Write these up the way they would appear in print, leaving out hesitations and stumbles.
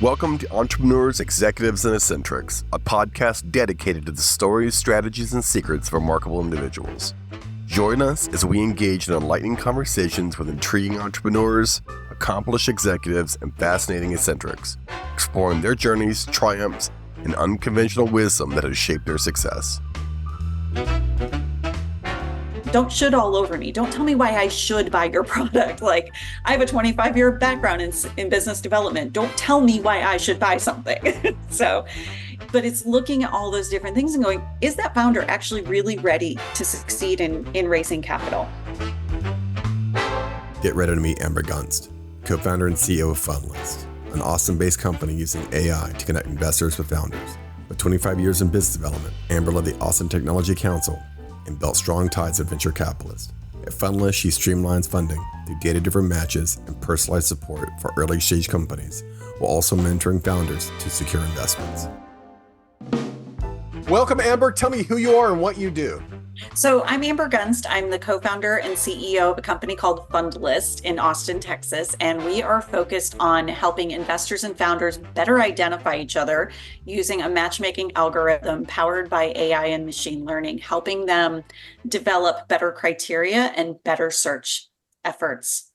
Welcome to Entrepreneurs, Executives, and Eccentrics, a podcast dedicated to the stories, strategies, and secrets of remarkable individuals. Join us as we engage in enlightening conversations with intriguing entrepreneurs, accomplished executives, and fascinating eccentrics, exploring their journeys, triumphs, and unconventional wisdom that has shaped their success. Don't should all over me. Don't tell me why I should buy your product. Like, I have a 25-year background in business development. Don't tell me why I should buy something. But it's looking at all those different things and going, is that founder actually really ready to succeed in raising capital? Get ready to meet Amber Gunst, co-founder and CEO of Fundlist, an Austin-based company using AI to connect investors with founders. With 25 years in business development, Amber led the Austin Technology Council and built strong ties of venture capitalists. At Fundlist, she streamlines funding through data-driven matches and personalized support for early-stage companies, while also mentoring founders to secure investments. Welcome, Amber. Tell me who you are and what you do. So I'm Amber Gunst. I'm the co-founder and CEO of a company called Fundlist in Austin, Texas, and we are focused on helping investors and founders better identify each other using a matchmaking algorithm powered by AI and machine learning, helping them develop better criteria and better search efforts.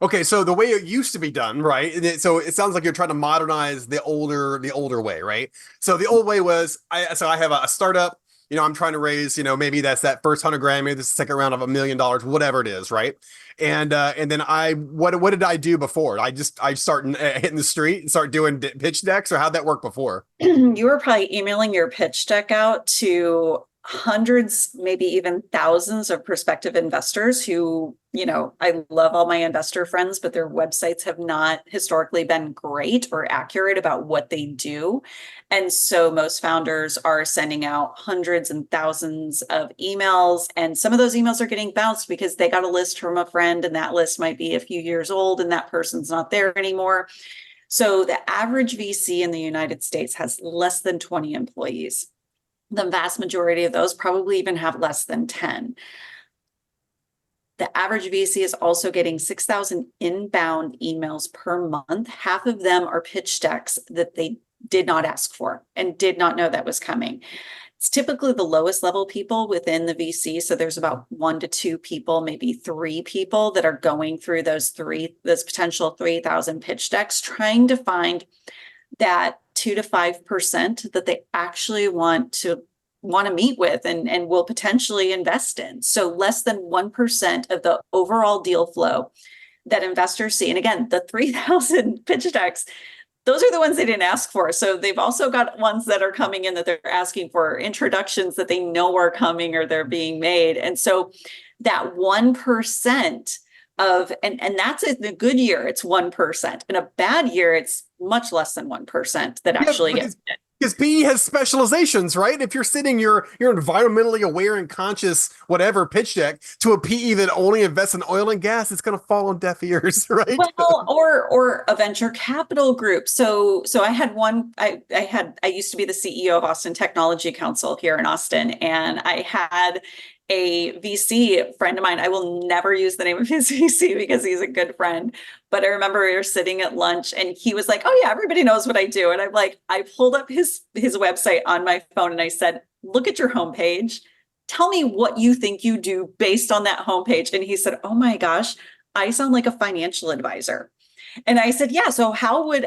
Okay, so the way it used to be done, right? So it sounds like you're trying to modernize the older way, right? So the old way was, I have a startup. I'm trying to raise, maybe that's that first 100 grand, maybe the second round of $1 million, whatever it is, right? And then what did I do before? I start hitting the street and start doing pitch decks, or how'd that work before? You were probably emailing your pitch deck out to hundreds, maybe even thousands of prospective investors who, I love all my investor friends, but their websites have not historically been great or accurate about what they do. And so most founders are sending out hundreds and thousands of emails. And some of those emails are getting bounced because they got a list from a friend, and that list might be a few years old and that person's not there anymore. So the average VC in the United States has less than 20 employees. The vast majority of those probably even have less than 10. The average VC is also getting 6,000 inbound emails per month. Half of them are pitch decks that they did not ask for and did not know that was coming. It's typically the lowest level people within the VC. So there's about 1 to 2 people, maybe 3 people that are going through those potential 3,000 pitch decks, trying to find that 2 to 5% that they actually want to meet with and will potentially invest in. So less than 1% of the overall deal flow that investors see. And again, the 3,000 pitch decks, those are the ones they didn't ask for. So they've also got ones that are coming in that they're asking for, introductions that they know are coming or they're being made. And so that 1% and that's in a good year, it's 1%. In a bad year, it's much less than 1% that actually gets it. Because PE has specializations, right? If you're sitting your environmentally aware and conscious, whatever pitch deck to a PE that only invests in oil and gas, it's going to fall on deaf ears, right? Well, or a venture capital group. So I had one. I used to be the CEO of Austin Technology Council here in Austin, and I had a VC friend of mine. I will never use the name of his VC because he's a good friend. But I remember we were sitting at lunch and he was like, "Oh yeah, everybody knows what I do." And I'm like, I pulled up his website on my phone and I said, "Look at your homepage. Tell me what you think you do based on that homepage." And he said, "Oh my gosh, I sound like a financial advisor." And I said, "Yeah, so how would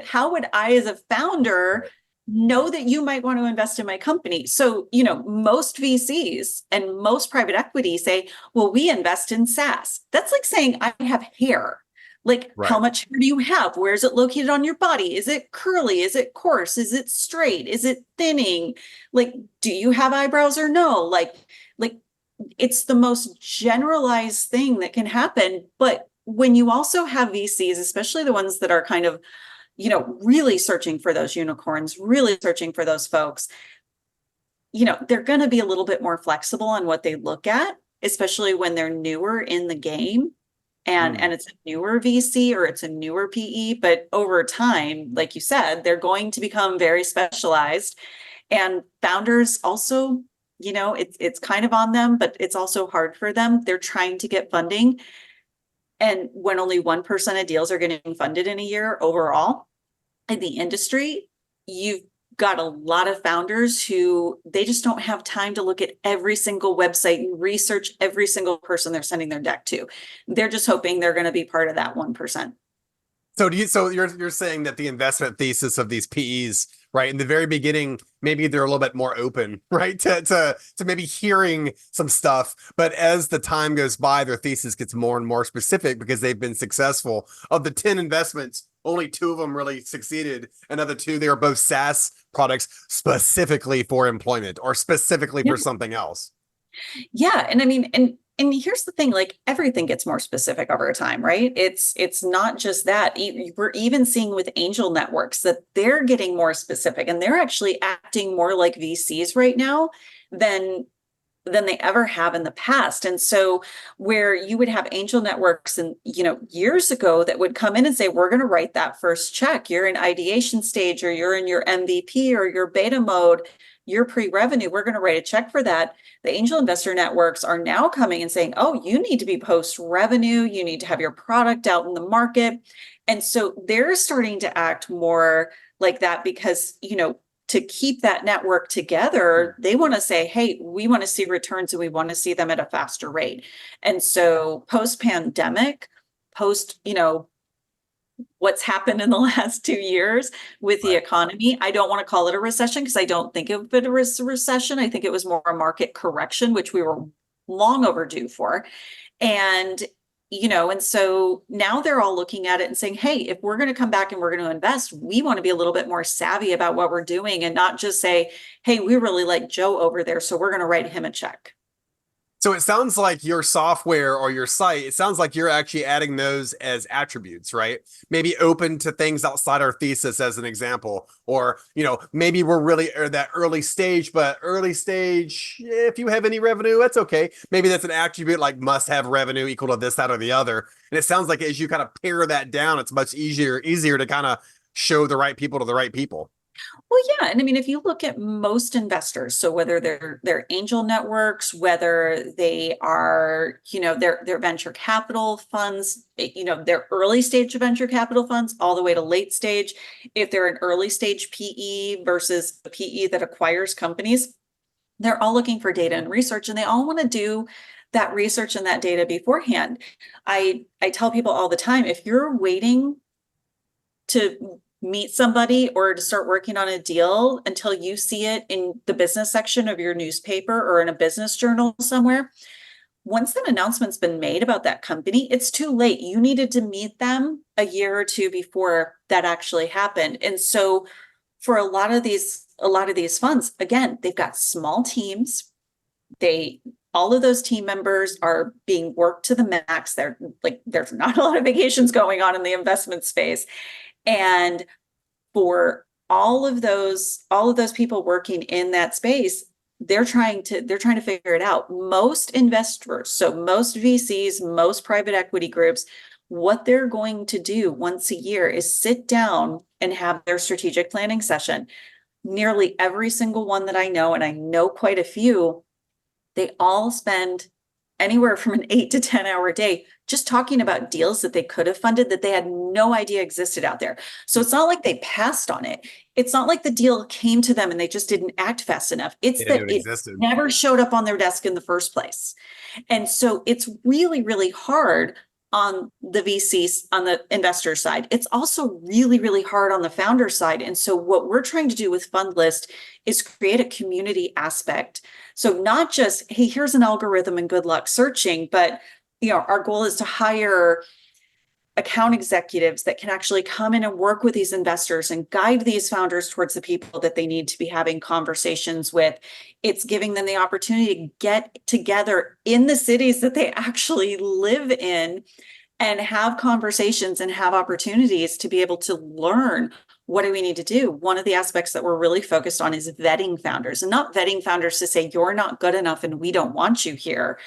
I as a founder know that you might want to invest in my company?" So, most VCs and most private equity say, "Well, we invest in SaaS." That's like saying I have hair. Like, right. How much hair do you have? Where is it located on your body? Is it curly? Is it coarse? Is it straight? Is it thinning? Like, do you have eyebrows or no? Like it's the most generalized thing that can happen. But when you also have VCs, especially the ones that are kind of, really searching for those unicorns, really searching for those folks, they're going to be a little bit more flexible on what they look at, especially when they're newer in the game. And it's a newer VC or it's a newer PE, but over time, like you said, they're going to become very specialized. And founders also, it's kind of on them, but it's also hard for them. They're trying to get funding. And when only 1% of deals are getting funded in a year overall, in the industry, you've got a lot of founders who they just don't have time to look at every single website and research every single person they're sending their deck to. They're just hoping they're going to be part of that 1%. So you're saying that the investment thesis of these PEs, right, in the very beginning, maybe they're a little bit more open, right, to maybe hearing some stuff, but as the time goes by, their thesis gets more and more specific because they've been successful. Of the 10 investments, only 2 of them really succeeded. Another 2, they were both SaaS products specifically for employment or specifically Yeah. for something else. Yeah, and I mean, and here's the thing, like everything gets more specific over time, right? It's not just that. We're even seeing with angel networks that they're getting more specific and they're actually acting more like VCs right now than than they ever have in the past. And so where you would have angel networks and years ago that would come in and say, we're going to write that first check. You're in ideation stage or you're in your MVP or your beta mode, you're pre-revenue. We're going to write a check for that. The angel investor networks are now coming and saying, oh, you need to be post revenue. You need to have your product out in the market. And so they're starting to act more like that because, to keep that network together, they want to say, hey, we want to see returns and we want to see them at a faster rate. And so post pandemic, post, what's happened in the last 2 years with the economy, I don't want to call it a recession because I don't think of it as a recession. I think it was more a market correction, which we were long overdue for. And and so now they're all looking at it and saying, hey, if we're going to come back and we're going to invest, we want to be a little bit more savvy about what we're doing and not just say, hey, we really like Joe over there, so we're going to write him a check. So it sounds like your software or your site, it sounds like you're actually adding those as attributes, right? Maybe open to things outside our thesis as an example, or, maybe we're really at that early stage, but early stage, if you have any revenue, that's okay. Maybe that's an attribute like must have revenue equal to this, that, or the other. And it sounds like as you kind of pare that down, it's much easier to kind of show the right people to the right people. Well, yeah. And I mean, if you look at most investors, so whether they're angel networks, whether they are, their venture capital funds, their early stage venture capital funds, all the way to late stage, if they're an early stage PE versus the PE that acquires companies, they're all looking for data and research, and they all want to do that research and that data beforehand. I tell people all the time, if you're waiting to meet somebody or to start working on a deal until you see it in the business section of your newspaper or in a business journal somewhere, once that announcement's been made about that company, it's too late. You needed to meet them a year or two before that actually happened. And so for a lot of these funds, again, they've got small teams. All of those team members are being worked to the max. There's not a lot of vacations going on in the investment space. And for all of those people working in that space, they're trying to figure it out. Most investors, so most VCs, most private equity groups, what they're going to do once a year is sit down and have their strategic planning session. Nearly every single one that I know, and I know quite a few, they all spend anywhere from an 8 to 10 hour day just talking about deals that they could have funded that they had no idea existed out there. So it's not like they passed on it. It's not like the deal came to them and they just didn't act fast enough. It's that it never showed up on their desk in the first place. And so it's really, really hard on the VCs, on the investor side. It's also really, really hard on the founder side. And so what we're trying to do with Fundlist is create a community aspect. So not just, hey, here's an algorithm and good luck searching, but our goal is to hire account executives that can actually come in and work with these investors and guide these founders towards the people that they need to be having conversations with. It's giving them the opportunity to get together in the cities that they actually live in and have conversations and have opportunities to be able to learn, what do we need to do? One of the aspects that we're really focused on is vetting founders, and not vetting founders to say, you're not good enough and we don't want you here.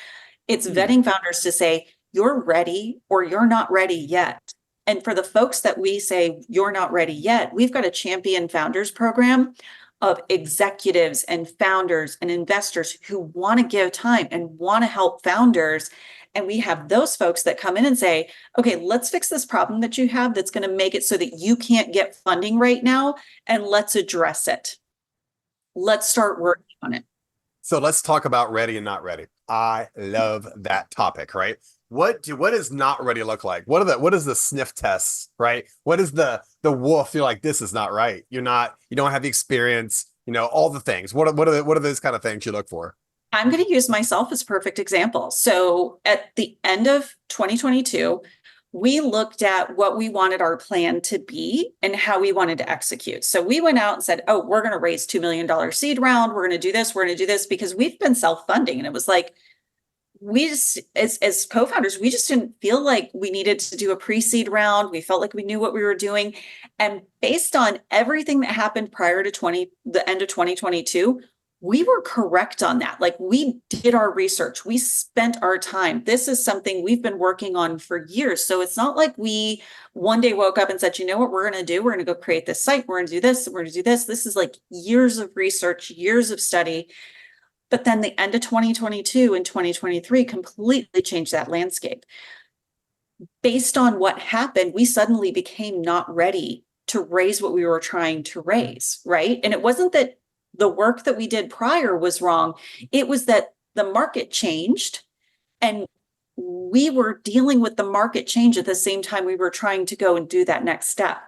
It's vetting founders to say, you're ready or you're not ready yet. And for the folks that we say, you're not ready yet, we've got a champion founders program of executives and founders and investors who want to give time and want to help founders And we have those folks that come in and say, okay, let's fix this problem that you have that's going to make it so that you can't get funding right now. And let's address it. Let's start working on it. So let's talk about ready and not ready. I love that topic, right? What does not ready look like? What is the sniff tests, right? What is the wolf? You're like, this is not right. You don't have the experience, all the things. What are those kind of things you look for? I'm going to use myself as a perfect example. So at the end of 2022, we looked at what we wanted our plan to be and how we wanted to execute. So we went out and said, oh, we're going to raise $2 million seed round. We're going to do this. We're going to do this because we've been self-funding. And it was like, we just, as co-founders, we just didn't feel like we needed to do a pre-seed round. We felt like we knew what we were doing. And based on everything that happened prior to the end of 2022, we were correct on that. Like, we did our research. We spent our time. This is something we've been working on for years. So it's not like we one day woke up and said, you know what we're going to do? We're going to go create this site. We're going to do this. We're going to do this. This is like years of research, years of study. But then the end of 2022 and 2023 completely changed that landscape. Based on what happened, we suddenly became not ready to raise what we were trying to raise, right? And it wasn't that the work that we did prior was wrong. It was that the market changed and we were dealing with the market change at the same time we were trying to go and do that next step.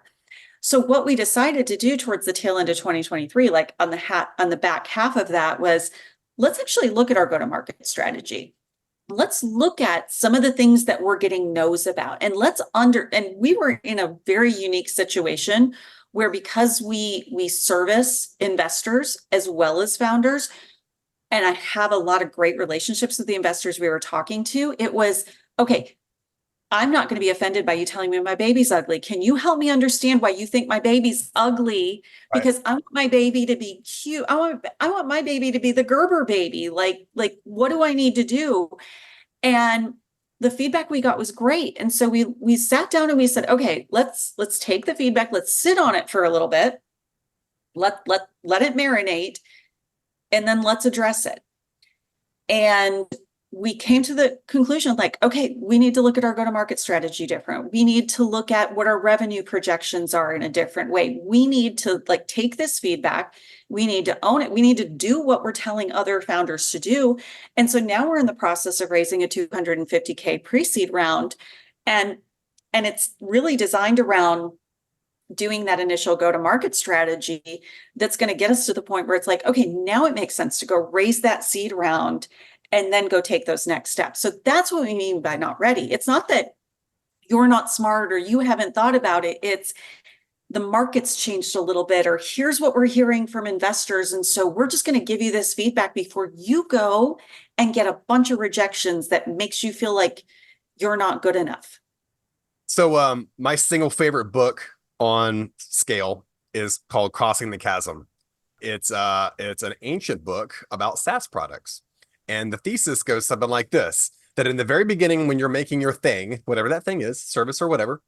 So what we decided to do towards the tail end of 2023, like on the back half of that, was let's actually look at our go-to-market strategy. Let's look at some of the things that we're getting no's about, and and we were in a very unique situation where, because we service investors as well as founders, and I have a lot of great relationships with the investors we were talking to, it was, okay, I'm not going to be offended by you telling me my baby's ugly. Can you help me understand why you think my baby's ugly? Right. Because I want my baby to be cute. I want my baby to be the Gerber baby. Like, what do I need to do? And the feedback we got was great. And so we sat down and we said, okay, let's take the feedback. Let's sit on it for a little bit. Let it marinate, and then let's address it. And we came to the conclusion, like, okay, we need to look at our go-to-market strategy different. We need to look at what our revenue projections are in a different way. We need to take this feedback. We need to own it. We need to do what we're telling other founders to do. And so now we're in the process of raising a $250K pre-seed round. And it's really designed around doing that initial go-to-market strategy that's going to get us to the point where it's like, okay, now it makes sense to go raise that seed round and then go take those next steps. So that's what we mean by not ready. It's not that you're not smart or you haven't thought about it. It's the market's changed a little bit, or here's what we're hearing from investors. And so we're just going to give you this feedback before you go and get a bunch of rejections that makes you feel like you're not good enough. So my single favorite book on scale is called Crossing the Chasm. It's an ancient book about SaaS products. And the thesis goes something like this, that in the very beginning, when you're making your thing, whatever that thing is, service or whatever,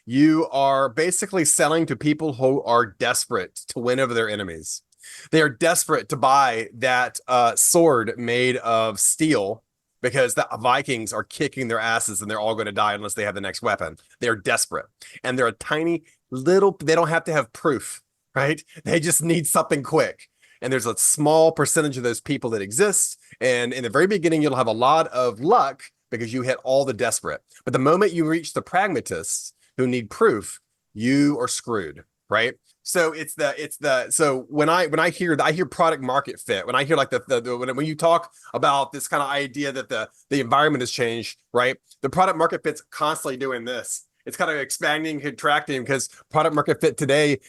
you are basically selling to people who are desperate to win over their enemies. They are desperate to buy that sword made of steel because the Vikings are kicking their asses and they're all going to die unless they have the next weapon. They're desperate. And they're a tiny little, they don't have to have proof, right? They just need something quick. And there's a small percentage of those people that exist. And in the very beginning, you'll have a lot of luck because you hit all the desperate. But the moment you reach the pragmatists who need proof, you are screwed, right? So so when I hear product market fit, when I hear when you talk about this kind of idea that the environment has changed, right? The product market fit's constantly doing this. It's kind of expanding, contracting, because product market fit today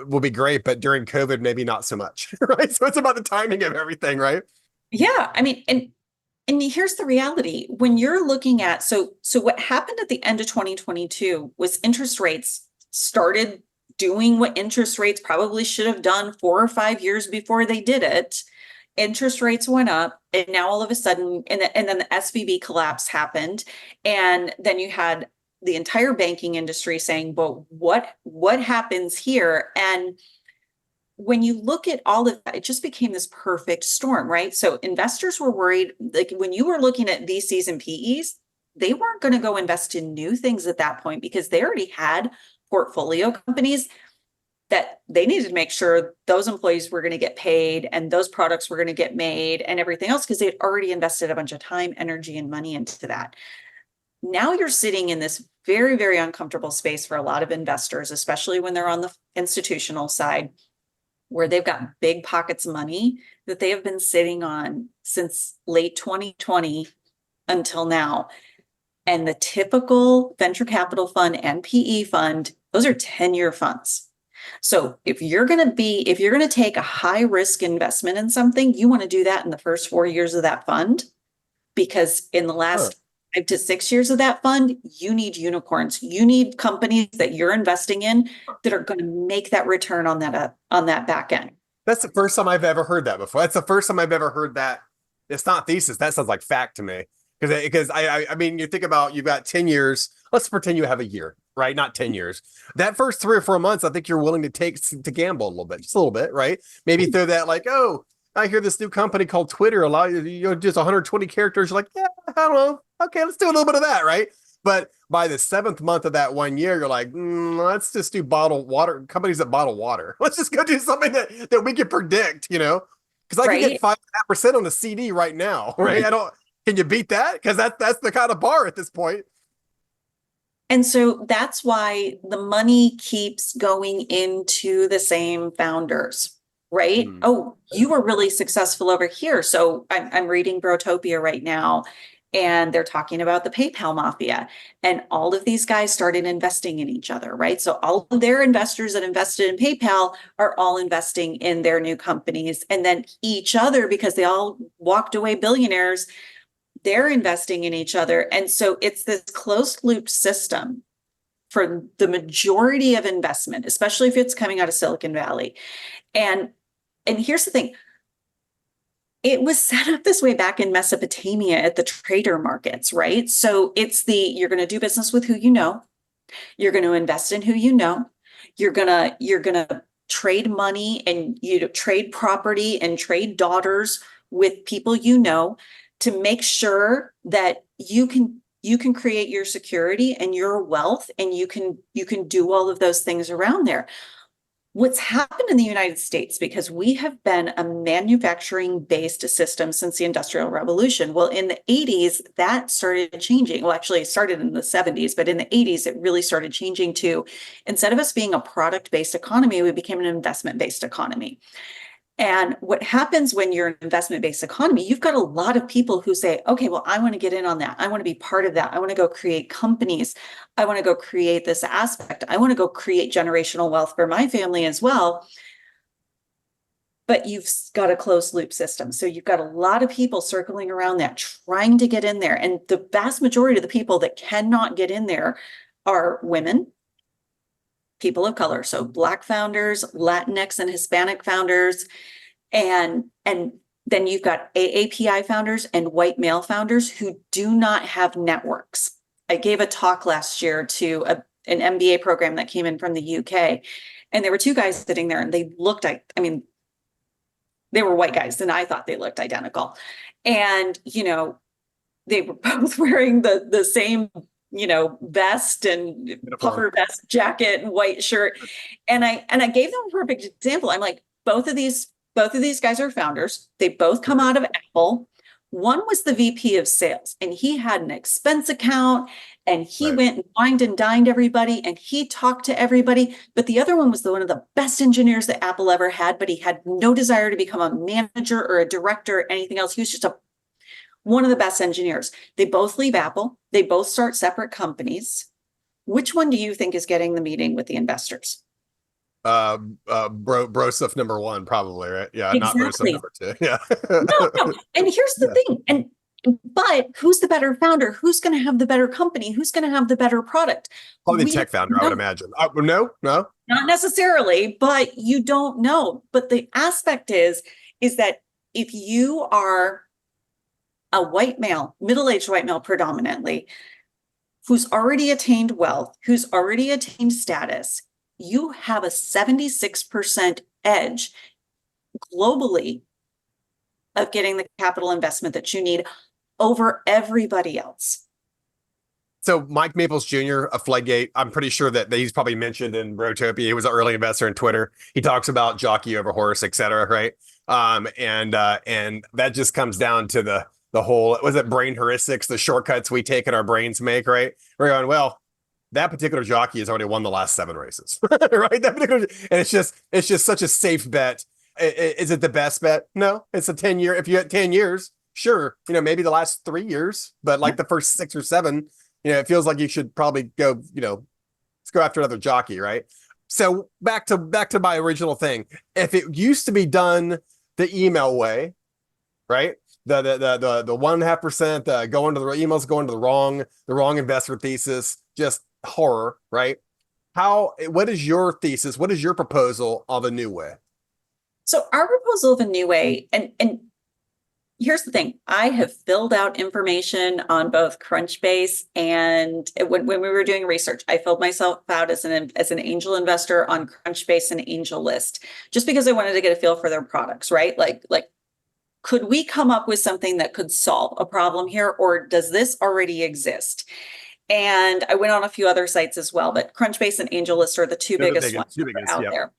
will be great, but during COVID, maybe not so much, right? So it's about the timing of everything, right? Yeah, I mean, and here's the reality. When you're looking at, so what happened at the end of 2022 was interest rates started doing what interest rates probably should have done 4 or 5 years before they did it. Interest rates went up, and now all of a sudden, and then the SVB collapse happened. And then you had the entire banking industry saying, well, what happens here? And when you look at all of that, it just became this perfect storm, right? So investors were worried, like when you were looking at VCs and PEs, they weren't going to go invest in new things at that point because they already had portfolio companies that they needed to make sure those employees were going to get paid and those products were going to get made and everything else because they'd already invested a bunch of time, energy, and money into that. Now you're sitting in this very, very uncomfortable space for a lot of investors, especially when they're on the institutional side, where they've got big pockets of money that they have been sitting on since late 2020 until now. And the typical venture capital fund and PE fund, those are 10-year funds. So if you're going to take a high risk investment in something, you want to do that in the first 4 years of that fund, because in the last 5 to 6 years of that fund, you need unicorns. You need companies that you're investing in that are going to make that return on that back end. That's the first time I've ever heard that before. That's the first time I've ever heard that. It's not thesis. That sounds like fact to me. Because I mean, you think about, you've got 10 years. Let's pretend you have a year, right? Not 10 years. That first 3 or 4 months, I think you're willing to gamble a little bit, just a little bit, right? Maybe throw that like, oh, I hear this new company called Twitter allow you just 120 characters. You're like, yeah, I don't know. Okay, let's do a little bit of that, right? But by the 7th month of that 1 year, you're like, let's just do bottled water, companies that bottle water. Let's just go do something that we can predict, because I can get 5.5% on a CD right now, right? Can you beat that? Because that's the kind of bar at this point. And so that's why the money keeps going into the same founders, right? Oh, you were really successful over here. So I'm reading Brotopia right now, and they're talking about the PayPal mafia. And all of these guys started investing in each other, right? So all of their investors that invested in PayPal are all investing in their new companies. And then each other, because they all walked away billionaires, they're investing in each other. And so it's this closed loop system for the majority of investment, especially if it's coming out of Silicon Valley. And here's the thing. It was set up this way back in Mesopotamia at the trader markets, right? So it's you're going to do business with who you know. You're going to invest in who you know. You're going to trade money and trade property and trade daughters with people you know, to make sure that you can create your security and your wealth, and you can do all of those things around there. What's happened in the United States, because we have been a manufacturing-based system since the Industrial Revolution. Well, in the 80s, that started changing. Well, actually, it started in the 70s, but in the 80s, it really started changing to, instead of us being a product-based economy, we became an investment-based economy. And what happens when you're an investment-based economy, you've got a lot of people who say, okay, well, I want to get in on that. I want to be part of that. I want to go create companies. I want to go create this aspect. I want to go create generational wealth for my family as well. But you've got a closed loop system. So you've got a lot of people circling around that, trying to get in there. And the vast majority of the people that cannot get in there are women, people of color, so Black founders, Latinx and Hispanic founders, and then you've got AAPI founders and white male founders who do not have networks. I gave a talk last year to an MBA program that came in from the UK, and there were 2 guys sitting there, and they looked, I mean, they were white guys, and I thought they looked identical. And, they were both wearing the same vest and puffer vest jacket and white shirt. And I gave them a perfect example. I'm like, both of these guys are founders. They both come out of Apple. One was the VP of sales, and he had an expense account, and he went and wined and dined everybody, and he talked to everybody. But the other one was one of the best engineers that Apple ever had, but he had no desire to become a manager or a director or anything else. He was just one of the best engineers. They both leave Apple. They both start separate companies. Which one do you think is getting the meeting with the investors? Broseph number 1, probably, right? Yeah, exactly. Not Broseph number 2. Yeah. No. And here's the thing. But who's the better founder? Who's going to have the better company? Who's going to have the better product? Probably the tech founder, I would imagine. No, not necessarily, but you don't know. But the aspect is that if you are a white male, middle-aged white male predominantly, who's already attained wealth, who's already attained status, you have a 76% edge globally of getting the capital investment that you need over everybody else. So Mike Maples Jr. of Flaggate, I'm pretty sure that he's probably mentioned in Brotopia. He was an early investor in Twitter. He talks about jockey over horse, et cetera, right? And that just comes down to the whole, was it brain heuristics, the shortcuts we take and our brains make, right? We're going, well, that particular jockey has already won the last 7 races, right? That particular, and it's just such a safe bet. Is it the best bet? No, it's a 10-year. If you had 10 years, sure, maybe the last 3 years, but like the first 6 or 7, it feels like you should probably go, let's go after another jockey, right? So back to my original thing. If it used to be done the email way, right? The 1.5%, going to the emails, going to the wrong investment thesis, just horror, right? What is your thesis? What is your proposal of a new way? So our proposal of a new way, and here's the thing, I have filled out information on both Crunchbase and when we were doing research, I filled myself out as an angel investor on Crunchbase and AngelList, just because I wanted to get a feel for their products, right? Like, could we come up with something that could solve a problem here, or does this already exist? And I went on a few other sites as well, but Crunchbase and AngelList are the two biggest ones out there.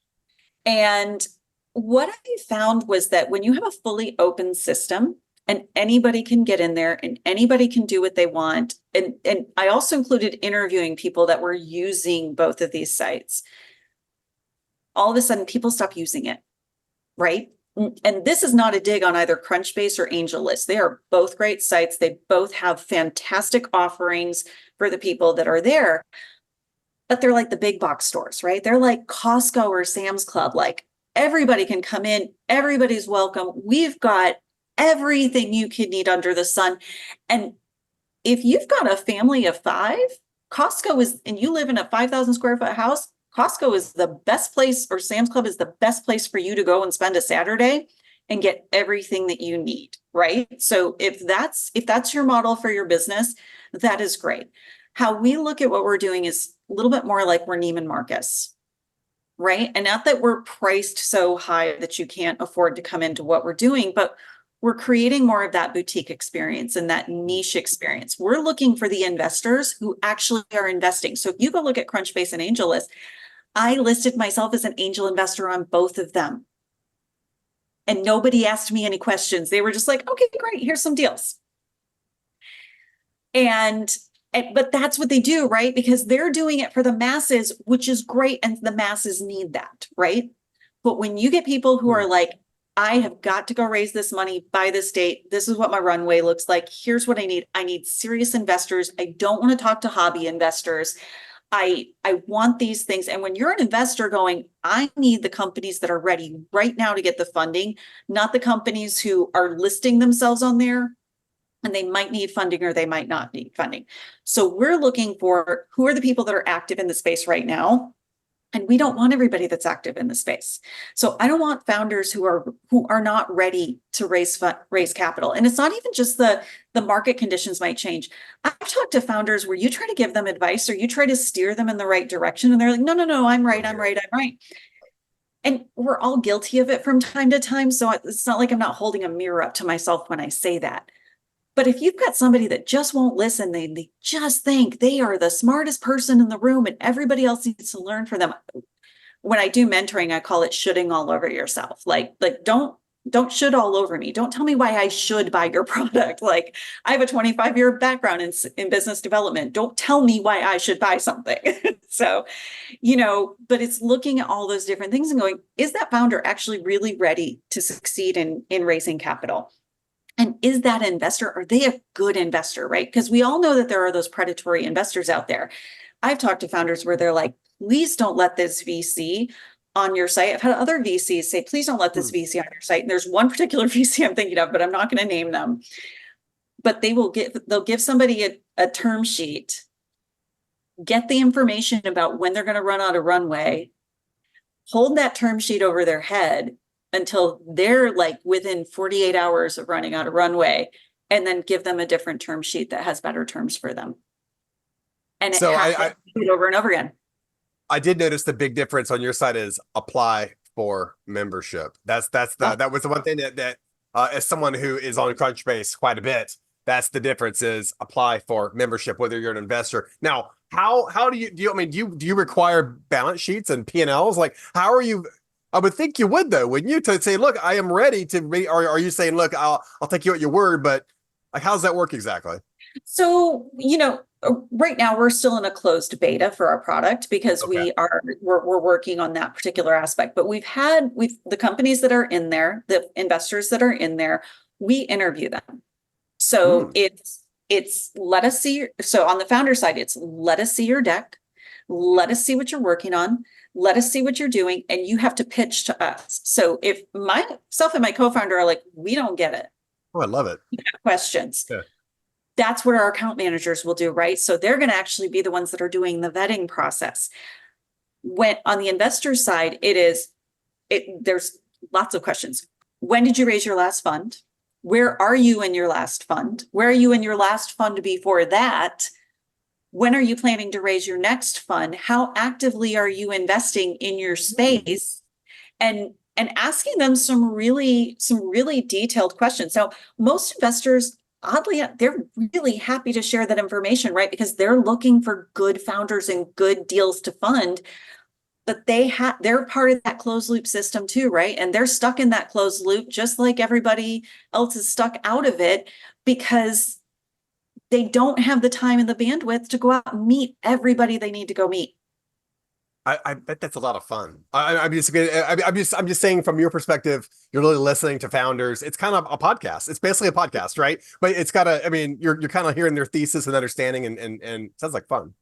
And what I found was that when you have a fully open system and anybody can get in there and anybody can do what they want, and I also included interviewing people that were using both of these sites, all of a sudden people stop using it, right? And this is not a dig on either Crunchbase or AngelList. They are both great sites. They both have fantastic offerings for the people that are there, but they're like the big box stores, right? They're like Costco or Sam's Club. Like, everybody can come in, everybody's welcome. We've got everything you could need under the sun. And if you've got a family of 5, Costco is, and you live in a 5,000 square foot house, Costco is the best place, or Sam's Club is the best place for you to go and spend a Saturday and get everything that you need, right? So if that's your model for your business, that is great. How we look at what we're doing is a little bit more like we're Neiman Marcus, right? And not that we're priced so high that you can't afford to come into what we're doing, but we're creating more of that boutique experience and that niche experience. We're looking for the investors who actually are investing. So if you go look at Crunchbase and AngelList, I listed myself as an angel investor on both of them. And nobody asked me any questions. They were just like, okay, great, here's some deals. But that's what they do, right? Because they're doing it for the masses, which is great. And the masses need that, right? But when you get people who are like, I have got to go raise this money by this date. This is what my runway looks like. Here's what I need. I need serious investors. I don't want to talk to hobby investors. I want these things. And when you're an investor going, I need the companies that are ready right now to get the funding, not the companies who are listing themselves on there and they might need funding or they might not need funding. So we're looking for who are the people that are active in the space right now. And we don't want everybody that's active in the space. So I don't want founders who are not ready to raise capital. And it's not even just the market conditions might change. I've talked to founders where you try to give them advice or you try to steer them in the right direction. And they're like, no, I'm right. And we're all guilty of it from time to time. So it's not like I'm not holding a mirror up to myself when I say that. But if you've got somebody that just won't listen, they just think they are the smartest person in the room and everybody else needs to learn from them. When I do mentoring, I call it shoulding all over yourself. Like don't should all over me. Don't tell me why I should buy your product. Like, I have a 25-year background in business development. Don't tell me why I should buy something. So, but it's looking at all those different things and going, is that founder actually really ready to succeed in raising capital? And is that investor, are they a good investor, right? Because we all know that there are those predatory investors out there. I've talked to founders where they're like, please don't let this VC on your site. I've had other VCs say, please don't let this VC on your site. And there's one particular VC I'm thinking of, but I'm not going to name them. But they'll give somebody a term sheet, get the information about when they're going to run out of runway, hold that term sheet over their head until they're like within 48 hours of running out of runway, and then give them a different term sheet that has better terms for them. And so I do it over and over again. I did notice the big difference on your side is apply for membership. That was the one thing that as someone who is on Crunchbase quite a bit, That's the difference, is apply for membership, whether you're an investor. Now, how do you require balance sheets and P&Ls? Like, how are you? I would think you would, though, wouldn't you? To say, look, I am ready to be, or are you saying, look, I'll take you at your word, but like, how does that work exactly? So, right now we're still in a closed beta for our product because Okay. we're working on that particular aspect. But we've the companies that are in there, the investors that are in there, we interview them. So Hmm. it's let us see. So on the founder side, it's let us see your deck, let us see what you're working on, let us see what you're doing, and you have to pitch to us. So if myself and my co-founder are like, we don't get it, Oh, I love it. questions. Yeah. That's what our account managers will do, right? So they're going to actually be the ones that are doing the vetting process. When on the investor side, there's lots of questions. When did you raise your last fund? Where are you in your last fund? Where are you in your last fund before that? When are you planning to raise your next fund? How actively are you investing in your space? And asking them some really detailed questions. So most investors, oddly, they're really happy to share that information, right? Because they're looking for good founders and good deals to fund. But they're part of that closed loop system too, right? And they're stuck in that closed loop just like everybody else is stuck out of it because they don't have the time and the bandwidth to go out and meet everybody they need to go meet. I bet that's a lot of fun. I'm just saying, from your perspective, you're really listening to founders. It's kind of a podcast. It's basically a podcast, right? But it's got I mean, you're kind of hearing their thesis and understanding, and it sounds like fun.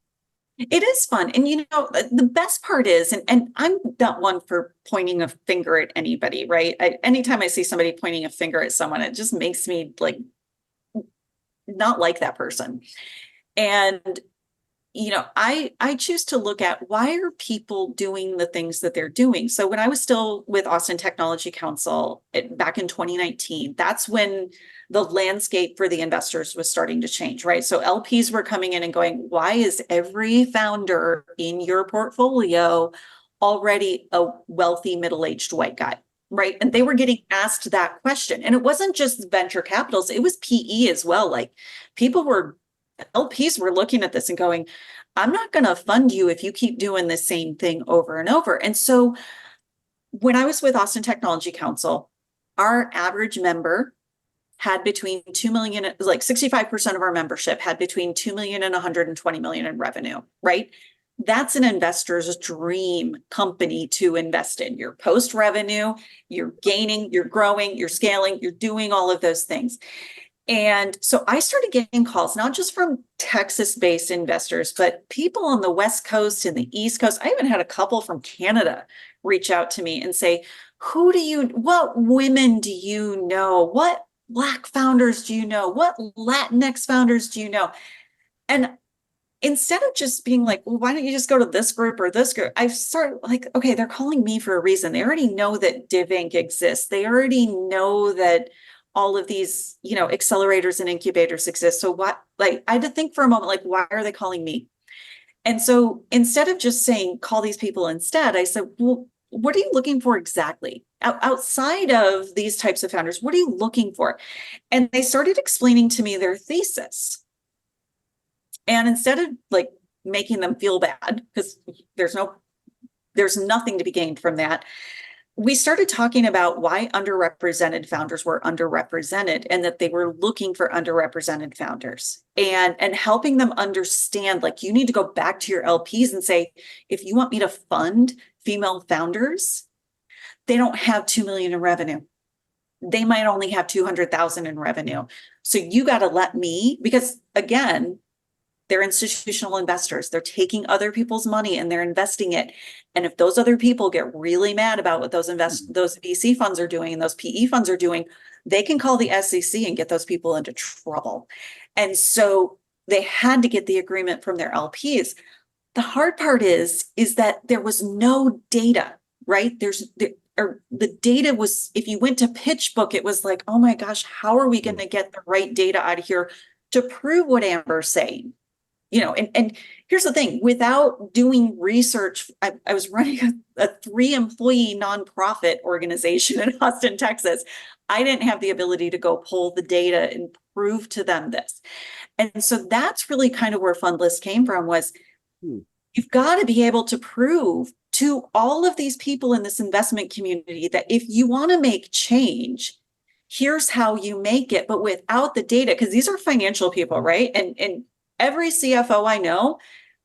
It is fun. And the best part is, and I'm not one for pointing a finger at anybody, right? Anytime I see somebody pointing a finger at someone, it just makes me like not like that person. And I choose to look at why are people doing the things that they're doing. So when I was still with Austin Technology Council back in 2019, that's when the landscape for the investors was starting to change, right? So LPs were coming in and going, why is every founder in your portfolio already a wealthy middle-aged white guy? Right. And they were getting asked that question. And it wasn't just venture capitals, it was PE as well. Like LPs were looking at this and going, I'm not going to fund you if you keep doing the same thing over and over. And so when I was with Austin Technology Council, our average member had between 2 million, like 65% of our membership had between 2 million and 120 million in revenue, right? That's an investor's dream company to invest in. You're post revenue, you're gaining, you're growing, you're scaling, you're doing all of those things. And so I started getting calls, not just from Texas-based investors, but people on the West Coast and the East Coast. I even had a couple from Canada reach out to me and say, what women do you know? What Black founders do you know? What Latinx founders do you know? And instead of just being like, well, why don't you just go to this group or this group? I've started like, okay, they're calling me for a reason. They already know that DivInc exists. They already know that all of these, accelerators and incubators exist. So what, like, I had to think for a moment, like, why are they calling me? And so instead of just saying, call these people instead, I said, well, what are you looking for exactly? Outside of these types of founders, what are you looking for? And they started explaining to me their thesis. And instead of like making them feel bad, because there's nothing to be gained from that, we started talking about why underrepresented founders were underrepresented and that they were looking for underrepresented founders and helping them understand, like, you need to go back to your LPs and say, if you want me to fund female founders, they don't have 2 million in revenue. They might only have 200,000 in revenue. So you got to let me, because again, they're institutional investors. They're taking other people's money and they're investing it. And if those other people get really mad about what those VC funds are doing and those PE funds are doing, they can call the SEC and get those people into trouble. And so they had to get the agreement from their LPs. The hard part is that there was no data, right? The data was, if you went to PitchBook, it was like, oh my gosh, how are we going to get the right data out of here to prove what Amber's saying? And here's the thing, without doing research, I was running a 3-employee nonprofit organization in Austin, Texas. I didn't have the ability to go pull the data and prove to them this. And so that's really kind of where Fundlist came from, was you've got to be able to prove to all of these people in this investment community that if you want to make change, here's how you make it, but without the data, because these are financial people, right? And every CFO I know,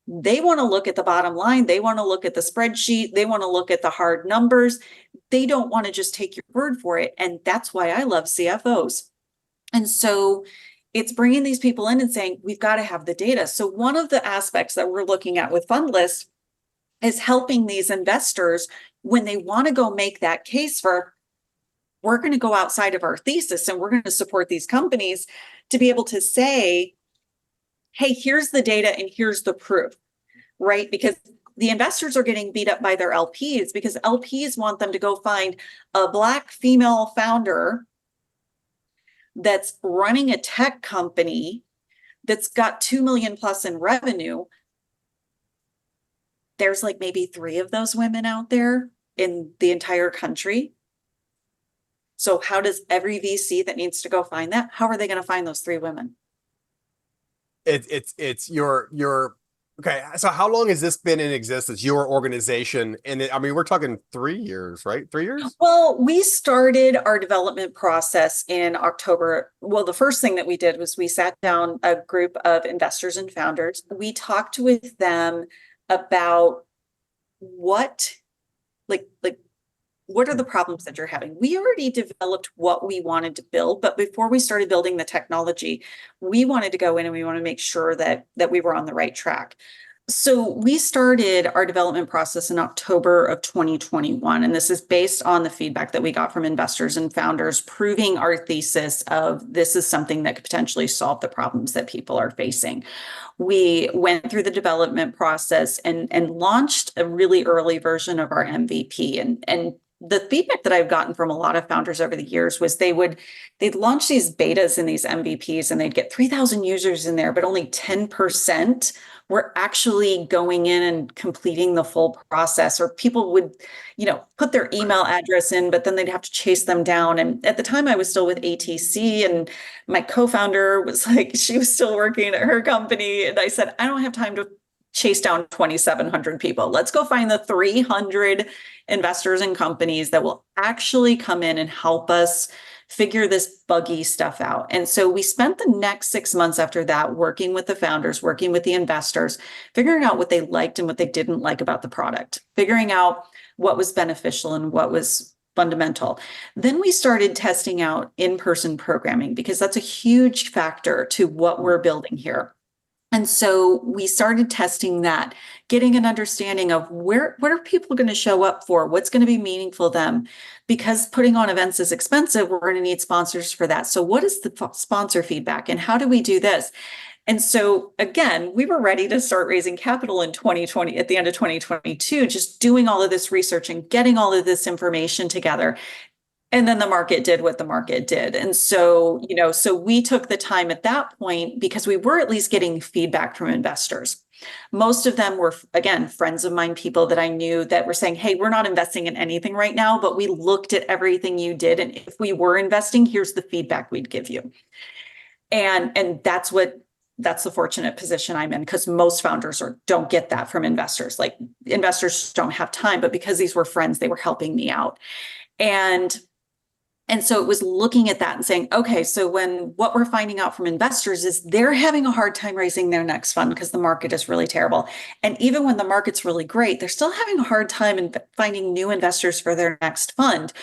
they want to look at the bottom line. They want to look at the spreadsheet. They want to look at the hard numbers. They don't want to just take your word for it. And that's why I love CFOs. And so it's bringing these people in and saying, we've got to have the data. So one of the aspects that we're looking at with Fundlist is helping these investors when they want to go make that case for, we're going to go outside of our thesis and we're going to support these companies, to be able to say, hey, here's the data and here's the proof, right? Because the investors are getting beat up by their LPs, because LPs want them to go find a Black female founder that's running a tech company that's got 2 million plus in revenue. There's like maybe 3 of those women out there in the entire country. So how does every VC that needs to go find that, how are they going to find those 3 women? It's your okay. So how long has this been in existence, your organization? And I mean, we're talking 3 years, right? 3 years? Well, we started our development process in October. Well, the first thing that we did was we sat down a group of investors and founders. We talked with them about what are the problems that you're having? We already developed what we wanted to build, but before we started building the technology, we wanted to go in and we want to make sure that we were on the right track. So we started our development process in October of 2021, and this is based on the feedback that we got from investors and founders, proving our thesis of this is something that could potentially solve the problems that people are facing. We went through the development process and launched a really early version of our MVP. And the feedback that I've gotten from a lot of founders over the years was they'd launch these betas and these MVPs and they'd get 3,000 users in there, but only 10% were actually going in and completing the full process. Or people would, put their email address in, but then they'd have to chase them down. And at the time I was still with ATC, and my co-founder was like, she was still working at her company. And I said, I don't have time to chase down 2,700 people. Let's go find the 300 investors and companies that will actually come in and help us figure this buggy stuff out. And so we spent the next 6 months after that working with the founders, working with the investors, figuring out what they liked and what they didn't like about the product, figuring out what was beneficial and what was fundamental. Then we started testing out in-person programming, because that's a huge factor to what we're building here. And so we started testing that, getting an understanding of what are people going to show up for? What's going to be meaningful to them? Because putting on events is expensive. We're going to need sponsors for that. So what is the sponsor feedback and how do we do this? And so again, we were ready to start raising capital in 2020, at the end of 2022, just doing all of this research and getting all of this information together. And then the market did what the market did. And so, so we took the time at that point, because we were at least getting feedback from investors. Most of them were, again, friends of mine, people that I knew that were saying, hey, we're not investing in anything right now, but we looked at everything you did. And if we were investing, here's the feedback we'd give you. And that's the fortunate position I'm in, because most founders don't get that from investors. Like, investors don't have time, but because these were friends, they were helping me out. And so it was looking at that and saying, okay, so what we're finding out from investors is they're having a hard time raising their next fund because the market is really terrible. And even when the market's really great, they're still having a hard time in finding new investors for their next fund.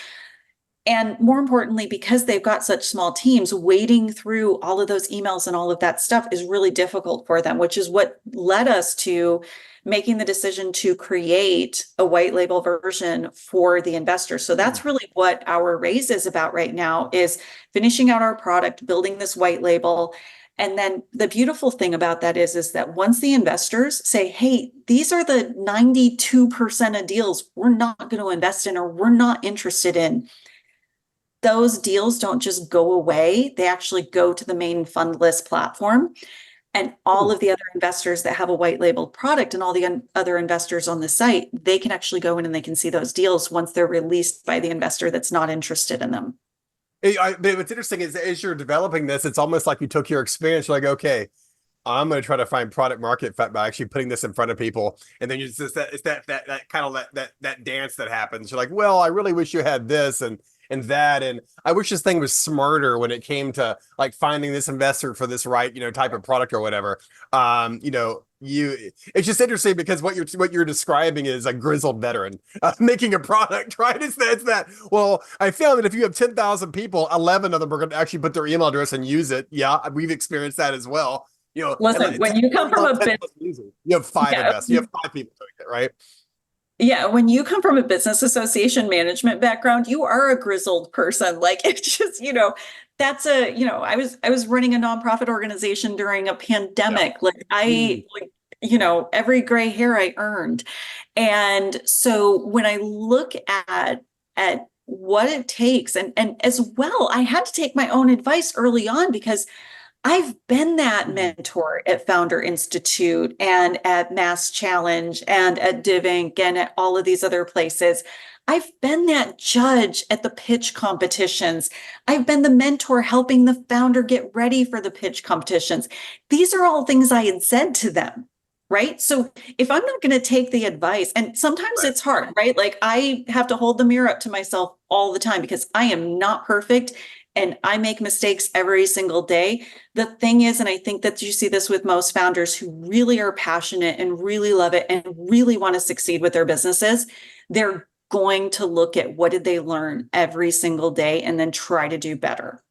And more importantly, because they've got such small teams, wading through all of those emails and all of that stuff is really difficult for them, which is what led us to making the decision to create a white label version for the investors. So that's really what our raise is about right now, is finishing out our product, building this white label. And then the beautiful thing about that is that once the investors say, hey, these are the 92% of deals we're not going to invest in or we're not interested in, those deals don't just go away. They actually go to the main Fundlist platform. And all of the other investors that have a white labeled product and all the other investors on the site, they can actually go in and they can see those deals once they're released by the investor that's not interested in them. But what's interesting is as you're developing this, it's almost like you took your experience. You're like, okay, I'm going to try to find product market fit by actually putting this in front of people, and then it's just that kind of that dance that happens. You're like, well, I really wish you had this and that, and I wish this thing was smarter when it came to like finding this investor for this right type of product or whatever. It's just interesting because what you're describing is a grizzled veteran making a product, right? It's that. Well, I found that if you have 10,000 people, 11 of them are going to actually put their email address and use it. Yeah, we've experienced that as well. Listen, when you come from a business, you have 5 investors, you have 5 people doing it, right? Yeah, when you come from a business association management background, you are a grizzled person. Like it's just, that's I was running a nonprofit organization during a pandemic. Every gray hair I earned. And so when I look at what it takes, and as well, I had to take my own advice early on because I've been that mentor at Founder Institute and at Mass Challenge and at Div Inc. and at all of these other places. I've been that judge at the pitch competitions. I've been the mentor helping the founder get ready for the pitch competitions. These are all things I had said to them, right? So if I'm not going to take the advice, and sometimes it's hard, right? Like I have to hold the mirror up to myself all the time because I am not perfect. And I make mistakes every single day. The thing is, and I think that you see this with most founders who really are passionate and really love it and really want to succeed with their businesses, they're going to look at what did they learn every single day and then try to do better.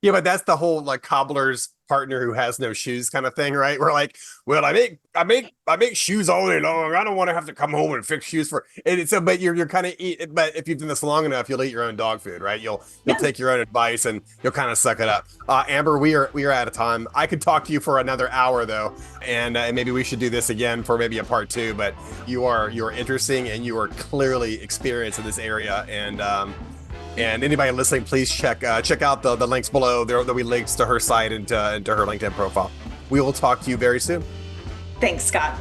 Yeah, but that's the whole like cobbler's partner who has no shoes kind of thing, right? We're like, well, I make shoes all day long. I don't want to have to come home and fix shoes for it. So, but you're kind of but if you've done this long enough, you'll eat your own dog food, right? You'll take your own advice and you'll kind of suck it up. Amber, we are out of time. I could talk to you for another hour though, and maybe we should do this again for maybe a part 2. But you are interesting and you are clearly experienced in this area, and anybody listening, please check out the links below. There'll be links to her site and to her LinkedIn profile. We will talk to you very soon. Thanks, Scott.